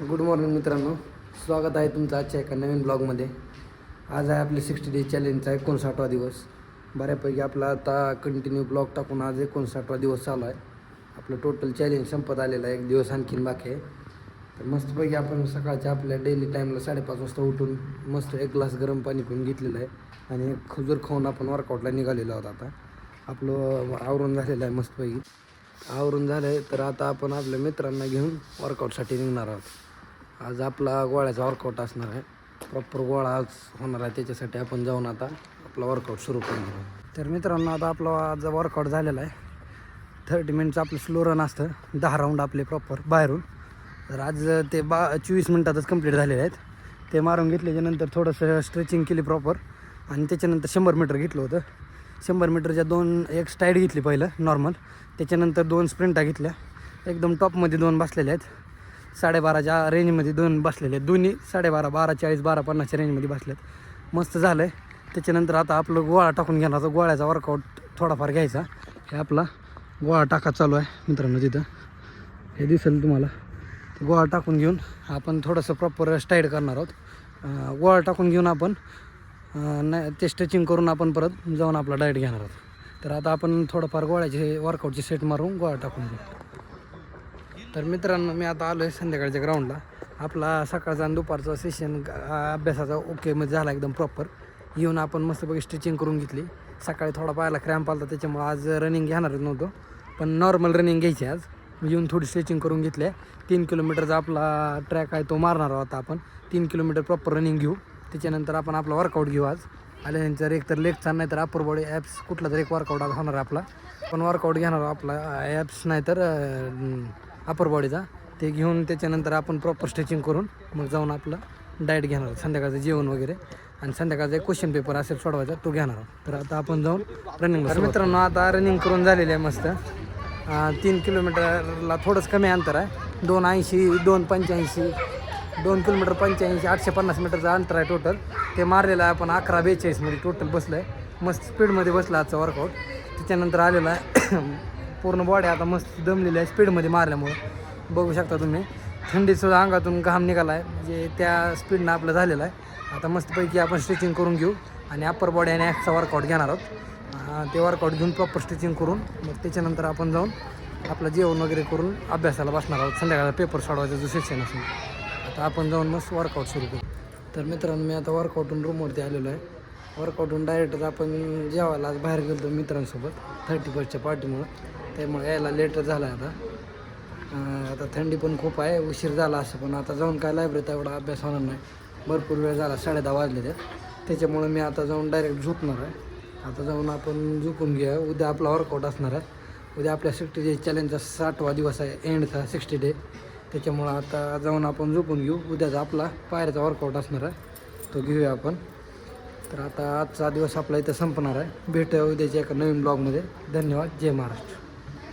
Good morning मित्रांनो, स्वागत आहे तुमचं आजच्या एका नवीन ब्लॉगमध्ये. आज आहे आपले 60 डे चॅलेंजचा 59वा दिवस. बऱ्यापैकी आपला आता कंटिन्यू ब्लॉग टाकून आज 59वा दिवस चालू आहे. आपलं टोटल चॅलेंज संपत आलेलं आहे, एक दिवस आणखीन बाकी आहे. तर मस्तपैकी आपण सकाळच्या आपल्या डेली टाईमला 5:30 वाजता उठून मस्त एक ग्लास गरम पाणी पिऊन घेतलेलं आहे आणि एक खजूर खाऊन आपण वर्कआउटला निघालेलो आहोत. आता आपलं आवरून झालेलं आहे, मस्तपैकी आवरून झालं आहे. तर आता आपण आपल्या मित्रांना घेऊन वर्कआउटसाठी निघणार आहोत. आज आपला गोळ्याचा वर्कआउट असणार आहे, प्रॉपर गोळा आज होणार आहे. त्याच्यासाठी आपण जाऊन आता आपला वर्कआउट सुरू करणार आहोत. तर मित्रांनो, आता आपला आज वर्कआउट झालेला आहे. 30 मिनिटचं आपलं स्लो रन असतं, 10 राऊंड आपले प्रॉपर बाहेरून. तर आज ते 24 मिनटातच कंप्लीट झालेले आहेत. ते मारून घेतल्याच्यानंतर थोडंसं स्ट्रेचिंग केली प्रॉपर आणि त्याच्यानंतर 100 मीटर घेतलं होतं. 100 मीटरच्या एक स्टाईड घेतली पहिलं नॉर्मल, त्याच्यानंतर 2 स्प्रिंटा घेतल्या. एकदम टॉपमध्ये 2 बसलेले आहेत. 12:30च्या रेंजमध्ये 2 बसलेले आहेत. दोन्ही 12:30, 12:40, 12:50च्या रेंजमध्ये बसलेत. मस्त झालं आहे. त्याच्यानंतर आता आपलं गोळा टाकून घेणार. तर गोळ्याचा वर्कआउट थोडाफार घ्यायचा. हे आपला गोळा टाका चालू आहे मित्रांनो, तिथं हे दिसेल तुम्हाला. ते गोळा टाकून घेऊन आपण थोडंसं प्रॉपर स्टाईड करणार आहोत. गोळा टाकून घेऊन आपण ते स्ट्रेचिंग करून आपण परत जाऊन आपला डाएट घेणार आहोत. तर आता आपण थोडंफार गोळ्याचे वर्कआउटचे सेट मारून गोळा टाकून घेऊ. तर मित्रांनो, मी आता आलो आहे संध्याकाळच्या ग्राउंडला. आपला सकाळचा आणि दुपारचा सेशन अभ्यासाचा ओकेमध्ये झाला एकदम प्रॉपर. येऊन आपण मस्तपैकी स्ट्रेचिंग करून घेतली. सकाळी थोडा पायाला क्रॅम्प आला, त्याच्यामुळे आज रनिंग घेणारच नव्हतो, पण नॉर्मल रनिंग घ्यायची आज. येऊन थोडी स्ट्रेचिंग करून घेतली. 3 किलोमीटरचा आपला ट्रॅक आहे, तो मारणार आहोत आपण. 3 किलोमीटर प्रॉपर रनिंग घेऊ. त्याच्यानंतर आपण आपला वर्कआउट घेऊ. आज आल्यानंतर एक तर लेगचा नाही तर अप्पर बॉडी ॲप्स कुठला तरी एक वर्कआउट आज होणार आपला. पण वर्कआउट घेणार आपला ॲप्स नाही तर अप्पर बॉडीचा, ते घेऊन त्याच्यानंतर आपण प्रॉपर स्ट्रेचिंग करून मग जाऊन आपलं डाएट घेणार. संध्याकाळचं जेवण वगैरे आणि संध्याकाळचा एक क्वेश्चन पेपर असेल सोडवायचा, तो घेणार आहोत. तर आता आपण जाऊन रनिंग. तर मित्रांनो, आता रनिंग करून झालेली आहे मस्त. 3 किलोमीटरला थोडंच कमी अंतर आहे. 2:80, 2:85, 2 किलोमीटर 85, 850 मीटरचं अंतर आहे टोटल. ते मारलेलं आहे आपण 11:42मध्ये टोटल बसलं आहे. मस्त स्पीडमध्ये बसलं आजचं वर्कआउट. त्याच्यानंतर आलेलं आहे पूर्ण बॉडी आता मस्त दमलेली आहे स्पीडमध्ये मारल्यामुळं. बघू शकता तुम्ही, थंडीसुद्धा अंगातून घाम निघाला आहे, म्हणजे त्या स्पीडनं आपलं झालेलं आहे. आता मस्तपैकी आपण स्ट्रेचिंग करून घेऊ आणि अप्पर बॉडी आणि ॲक्सचा वर्कआउट घेणार आहोत. ते वर्कआउट घेऊन प्रॉपर स्ट्रेचिंग करून मग त्याच्यानंतर आपण जाऊन आपलं जेवण वगैरे करून अभ्यासाला बसणार आहोत. संध्याकाळचा पेपर सोडवायचा जो सेक्शन असेल. आता आपण जाऊन मस्त वर्कआउट सुरू करू. तर मित्रांनो, मी आता वर्कआउटून रूमवरती आलेलो आहे. वर्कआउटून डायरेक्टच आपण जेवायला आज बाहेर गेलो होतो मित्रांसोबत 31st पार्टीमुळं, त्यामुळे यायला लेट झाला आहे. आता थंडी पण खूप आहे, उशीर झाला असं. पण आता जाऊन काय लायब्ररीत एवढा अभ्यास होणार नाही, भरपूर वेळ झाला, 10:30 वाजले. त्याच्यामुळं मी आता जाऊन डायरेक्ट झोपणार आहे. आता जाऊन आपण झोपून घ्या. उद्या आपला वर्कआउट असणार आहे. उद्या आपल्या 60 डे चॅलेंजचा 60वा दिवस आहे, एंडचा 60 डे. त्याच्यामुळं आता जाऊन आपण झोपून घेऊ. उद्याचा आपला पायरचा वर्कआउट असणार आहे, तो घेऊया आपण. तर आता आजचा दिवस आपला इथं संपणार आहे. भेटूया उद्याच्या एका नवीन ब्लॉगमध्ये. धन्यवाद. जय महाराष्ट्र.